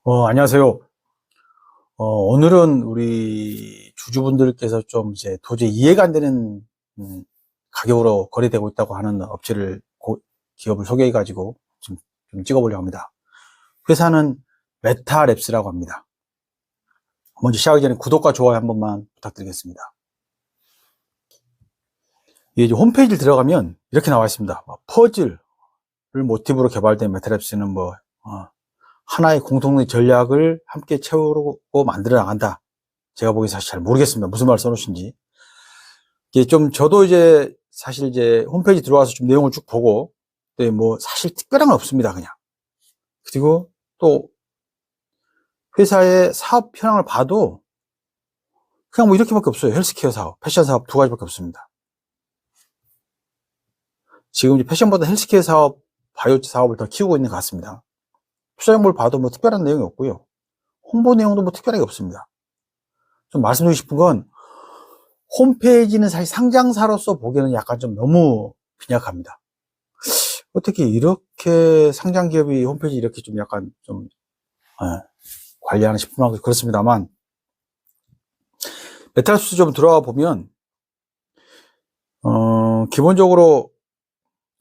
안녕하세요. 오늘은 우리 주주분들께서 좀 이제 도저히 이해가 안 되는 가격으로 거래되고 있다고 하는 기업을 소개해가지고 좀 찍어보려고 합니다. 회사는 메타랩스라고 합니다. 먼저 시작하기 전에 구독과 좋아요 한 번만 부탁드리겠습니다. 이제 홈페이지를 들어가면 이렇게 나와 있습니다. 퍼즐을 모티브로 개발된 메타랩스는 하나의 공통의 전략을 함께 채우고 만들어 나간다. 제가 보기엔 사실 잘 모르겠습니다. 무슨 말 써놓으신지. 이게 저도 사실 홈페이지 들어와서 좀 내용을 쭉 보고, 사실 특별한 건 없습니다, 그냥. 그리고 또, 회사의 사업 현황을 봐도, 그냥 이렇게밖에 없어요. 헬스케어 사업, 패션 사업 두 가지밖에 없습니다. 지금 이제 패션보다 헬스케어 사업, 바이오 사업을 더 키우고 있는 것 같습니다. 투자정보를 봐도 특별한 내용이 없고요. 홍보 내용도 특별하게 없습니다. 좀 말씀드리고 싶은 건, 홈페이지는 사실 상장사로서 보기에는 약간 좀 너무 빈약합니다. 어떻게 이렇게 상장 기업이 홈페이지 이렇게 좀 약간 관리하나 싶으면 그렇습니다만, 메타랩스 좀 들어가 보면, 기본적으로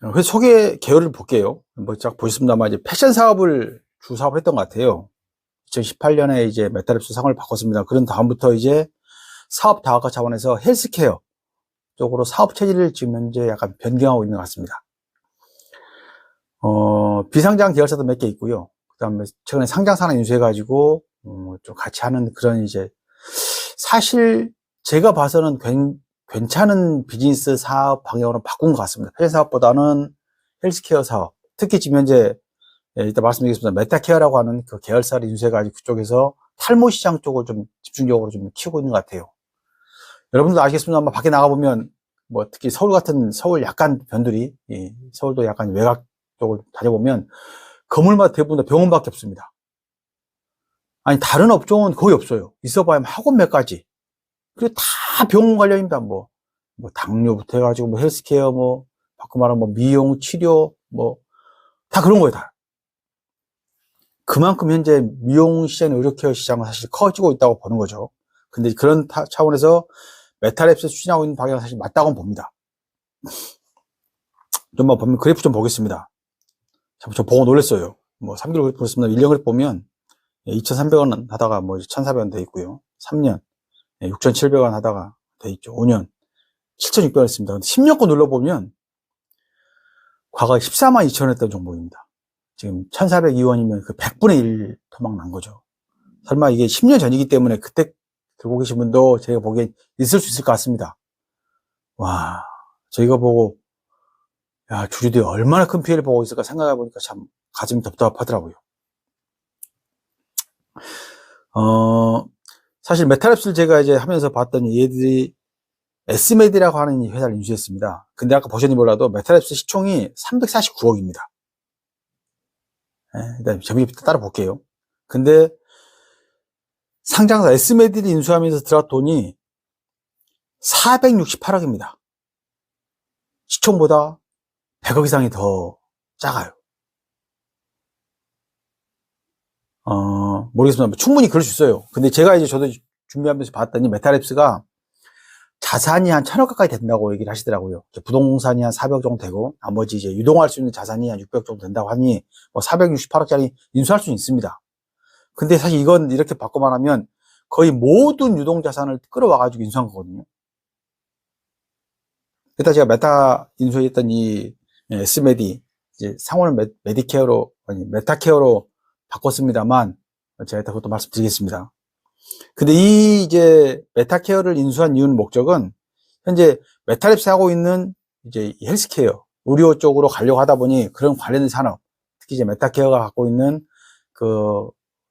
회사 소개 계열을 볼게요. 쫙 보셨습니다만, 이제 패션 사업을 주 사업을 했던 것 같아요. 2018년에 이제 메타랩스 상을 바꿨습니다. 그런 다음부터 이제 사업 다각화 차원에서 헬스케어 쪽으로 사업 체질을 지금 현재 약간 변경하고 있는 것 같습니다. 비상장 계열사도 몇 개 있고요. 그 다음에 최근에 상장사나 인수해가지고, 좀 같이 하는 그런 사실 제가 봐서는 괜찮은 비즈니스 사업 방향으로 바꾼 것 같습니다. 패션 사업보다는 헬스케어 사업, 특히 지금 현재, 이따 말씀드리겠습니다. 메타케어라고 하는 그 계열사를 인수해가지고 그쪽에서 탈모 시장 쪽을 좀 집중적으로 좀 키우고 있는 것 같아요. 여러분도 아시겠습니다만 밖에 나가보면, 특히 서울 약간 변두리, 서울도 약간 외곽 쪽을 다녀보면 건물마다 대부분 다 병원밖에 없습니다. 아니 다른 업종은 거의 없어요. 있어봐야 학원 몇 가지. 그리고 다 병원 관련입니다. 당뇨부터 해가지고 헬스케어 바꿔 말하면 미용 치료 다 그런 거예요. 다. 그만큼 현재 미용 시장, 의료케어 시장은 사실 커지고 있다고 보는 거죠. 근데 그런 차원에서 메타랩스 추진하고 있는 방향은 사실 맞다고 봅니다. 보면 그래프 좀 보겠습니다. 저 보고 놀랐어요. 3개월 그래프 보겠습니다. 1년 그래프 보면 2,300원 하다가 1,400원 돼 있고요. 3년 6,700원 하다가 돼 있죠. 5년 7,600원 했습니다. 근데 10년 거 눌러보면 과거 14만 2천 원 했던 정보입니다. 지금 1,402원이면 그 100분의 1 토막 난 거죠. 설마 이게 10년 전이기 때문에 그때 들고 계신 분도 제가 보기엔 있을 수 있을 것 같습니다. 와, 저희가 보고 야, 주주들이 얼마나 큰 피해를 보고 있을까 생각해 보니까 참 가슴이 답답하더라고요. 사실 메타랩스를 제가 하면서 봤더니 얘들이 S메디라고 하는 회사를 인수했습니다. 근데 아까 보셨는지 몰라도 메타랩스 시총이 349억입니다. 일단 재미있게 따라 볼게요. 근데 상장사 S메디를 인수하면서 들어간 돈이 468억입니다. 시총보다 100억 이상이 더 작아요. 모르겠습니다. 충분히 그럴 수 있어요. 근데 제가 저도 준비하면서 봤더니 메타랩스가 자산이 한 1,000억 가까이 된다고 얘기를 하시더라고요. 부동산이 한 400억 정도 되고, 나머지 유동할 수 있는 자산이 한 600억 정도 된다고 하니, 468억짜리 인수할 수는 있습니다. 근데 사실 이건 이렇게 바꿔 말하면 거의 모든 유동자산을 끌어와가지고 인수한 거거든요. 일단 제가 메타 인수했던 이 S메디, 상호는 메타케어로 바꿨습니다만, 제가 이따 그것도 말씀드리겠습니다. 근데 이 메타케어를 인수한 이유는 목적은 현재 메타랩스 하고 있는 헬스케어, 의료 쪽으로 가려고 하다 보니 그런 관련된 산업, 특히 메타케어가 갖고 있는 그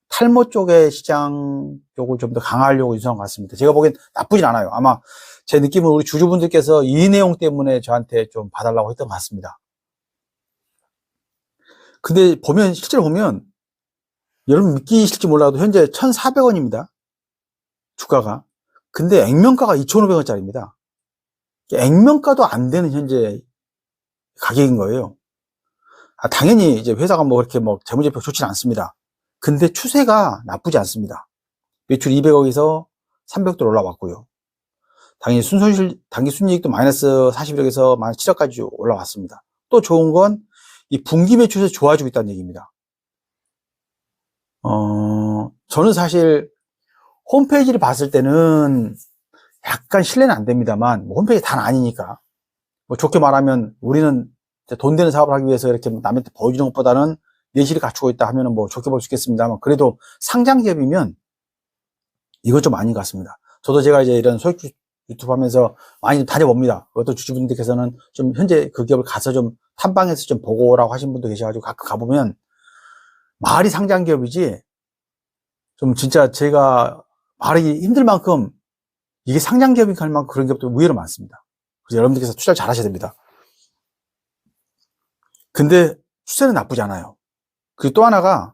탈모 쪽의 시장 쪽을 좀 더 강화하려고 인수한 것 같습니다. 제가 보기엔 나쁘진 않아요. 아마 제 느낌은 우리 주주분들께서 이 내용 때문에 저한테 좀 봐달라고 했던 것 같습니다. 근데 실제로 보면 여러분 믿기실지 몰라도 현재 1,400원입니다. 주가가. 근데 액면가가 2,500원짜리입니다. 액면가도 안 되는 현재 가격인 거예요. 당연히 회사가 그렇게 재무제표 좋지는 않습니다. 근데 추세가 나쁘지 않습니다. 매출 200억에서 300도 올라왔고요. 당연히 단기 순이익도 마이너스 41억에서 마이너스 7억까지 올라왔습니다. 또 좋은 건 이 분기 매출에서 좋아지고 있다는 얘기입니다. 저는 사실 홈페이지를 봤을 때는 약간 신뢰는 안 됩니다만, 뭐 홈페이지 다 아니니까. 뭐 좋게 말하면 우리는 돈 되는 사업을 하기 위해서 이렇게 남한테 보여주는 것보다는 예시를 갖추고 있다 하면은 뭐 좋게 볼 수 있겠습니다만, 그래도 상장 기업이면 이건 좀 아닌 것 같습니다. 저도 제가 이제 이런 소액 유튜브 하면서 많이 다녀봅니다. 어떤 주주분들께서는 좀 현재 그 기업을 가서 좀 탐방해서 좀 보고 오라고 하신 분도 계셔가지고 가끔 가보면 말이 상장 기업이지 좀 진짜 제가 말하기 힘들 만큼 이게 상장 기업인가 할 만큼 그런 기업도 의외로 많습니다. 그래서 여러분들께서 투자를 잘 하셔야 됩니다. 근데 추세는 나쁘지 않아요. 그리고 또 하나가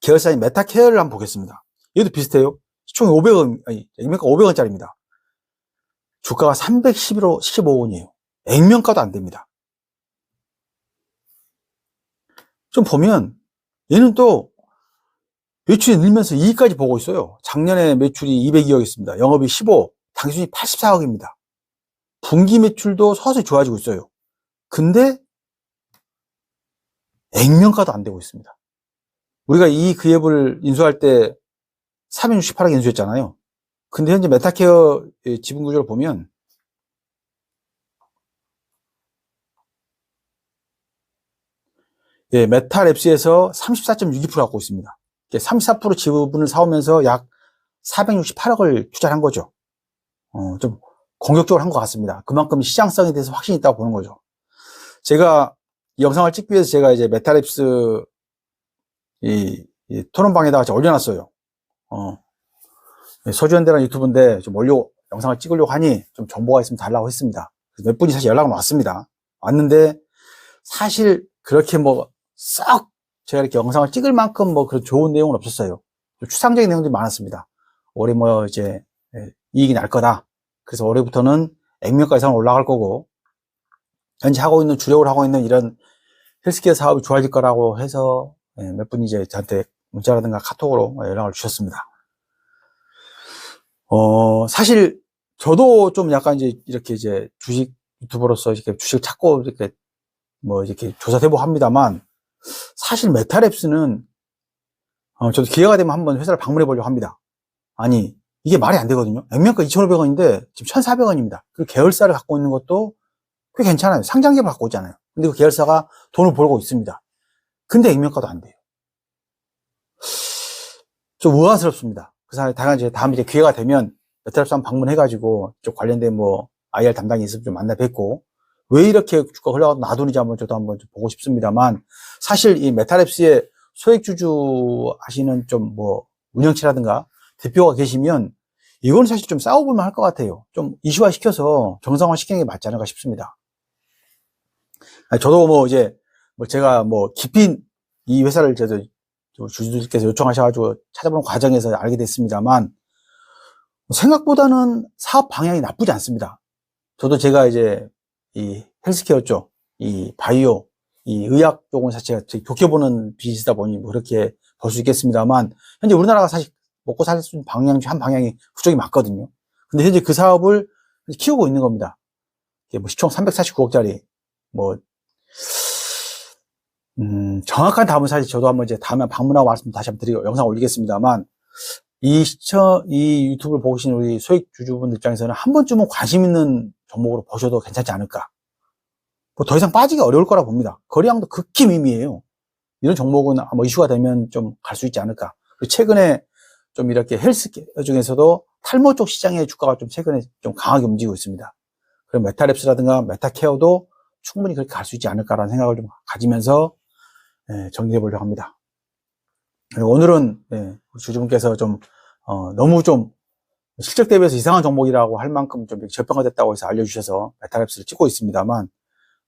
계열사인 메타케어를 한번 보겠습니다. 얘도 비슷해요. 시총이 500원, 아니, 액면가 500원짜리입니다. 주가가 315원이에요. 액면가도 안 됩니다. 좀 보면 얘는 또 매출이 늘면서 이익까지 보고 있어요. 작년에 매출이 202억이었습니다. 영업이 15, 당순이 84억입니다. 분기 매출도 서서히 좋아지고 있어요. 근데 액면가도 안 되고 있습니다. 우리가 이 기업을 인수할 때 368억 인수했잖아요. 근데 현재 메타케어 지분 구조를 보면 메타랩스에서 34.62% 갖고 있습니다. 34% 지분을 사오면서 약 468억을 투자를 한 거죠. 좀 공격적으로 한 것 같습니다. 그만큼 시장성에 대해서 확신이 있다고 보는 거죠. 제가 이 영상을 찍기 위해서 제가 이제 메타랩스 이 토론방에다가 올려놨어요. 서주현대라는 유튜브인데 좀 영상을 찍으려고 하니 좀 정보가 있으면 달라고 했습니다. 몇 분이 사실 연락은 왔습니다. 왔는데 사실 그렇게 뭐 썩 제가 이렇게 영상을 찍을 만큼 뭐 그런 좋은 내용은 없었어요. 좀 추상적인 내용들이 많았습니다. 올해 뭐 이제 이익이 날 거다. 그래서 올해부터는 액면가 이상 올라갈 거고 현재 주력으로 하고 있는 이런 헬스케어 사업이 좋아질 거라고 해서 몇 분이 이제 저한테 문자라든가 카톡으로 연락을 주셨습니다. 사실 저도 좀 약간 이렇게 주식 유튜버로서 이렇게 주식을 찾고 이렇게 조사해보고 합니다만, 사실 메타랩스는 저도 기회가 되면 한번 회사를 방문해 보려고 합니다. 아니, 이게 말이 안 되거든요. 액면가 2,500원인데 지금 1,400원입니다. 그리고 계열사를 갖고 있는 것도 꽤 괜찮아요. 상장기업을 갖고 있잖아요. 근데 그 계열사가 돈을 벌고 있습니다. 근데 액면가도 안 돼요. 좀 우아스럽습니다. 그래서 다음에 기회가 되면 메타랩스 한번 방문해가지고 좀 관련된 뭐 IR 담당이 있으면 좀 만나 뵙고 왜 이렇게 주가가 흘러가도 놔두는지 저도 한번 좀 보고 싶습니다만, 사실 이 메타랩스의 소액주주 하시는 좀 뭐 운영체라든가 대표가 계시면 이건 사실 좀 싸워볼만 할 것 같아요. 좀 이슈화 시켜서 정상화 시키는 게 맞지 않을까 싶습니다. 저도 제가 깊이 이 회사를 주주들께서 요청하셔가지고 찾아보는 과정에서 알게 됐습니다만, 생각보다는 사업 방향이 나쁘지 않습니다. 저도 제가 이 헬스케어 쪽, 이 바이오, 이 의학 쪽은 사실 제가 좋게 보는 비즈니스다 보니 뭐 그렇게 볼 수 있겠습니다만, 현재 우리나라가 사실 먹고 살 수 있는 방향 중 한 방향이 그쪽이 맞거든요. 근데 현재 그 사업을 키우고 있는 겁니다. 시총 349억짜리, 정확한 답은 사실 저도 한번 다음에 방문하고 말씀 다시 한번 드리고 영상 올리겠습니다만, 이 유튜브를 보고 계신 우리 소액 주주분들 입장에서는 한 번쯤은 관심 있는 종목으로 보셔도 괜찮지 않을까. 더 이상 빠지기 어려울 거라 봅니다. 거래량도 극히 미미해요. 이런 종목은 아마 이슈가 되면 좀 갈 수 있지 않을까. 최근에 좀 이렇게 헬스케어 중에서도 탈모 쪽 시장의 주가가 좀 최근에 좀 강하게 움직이고 있습니다. 그럼 메타랩스라든가 메타케어도 충분히 그렇게 갈 수 있지 않을까라는 생각을 좀 가지면서 정리해 보려고 합니다. 오늘은 우리 주주분께서 너무 실적 대비해서 이상한 종목이라고 할 만큼 좀 저평가 됐다고 해서 알려주셔서 메타랩스를 찍고 있습니다만,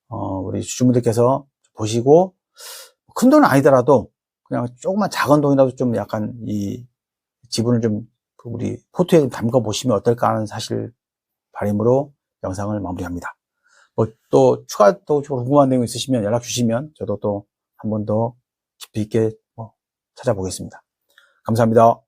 우리 주주분들께서 보시고 큰 돈은 아니더라도 그냥 조그만 작은 돈이라도 좀 약간 이 지분을 좀 우리 포트에 담가 보시면 어떨까 하는 사실 바람으로 영상을 마무리합니다. 또 추가적으로 궁금한 내용 있으시면 연락 주시면 저도 또 한 번 더 깊이 있게 찾아보겠습니다. 감사합니다.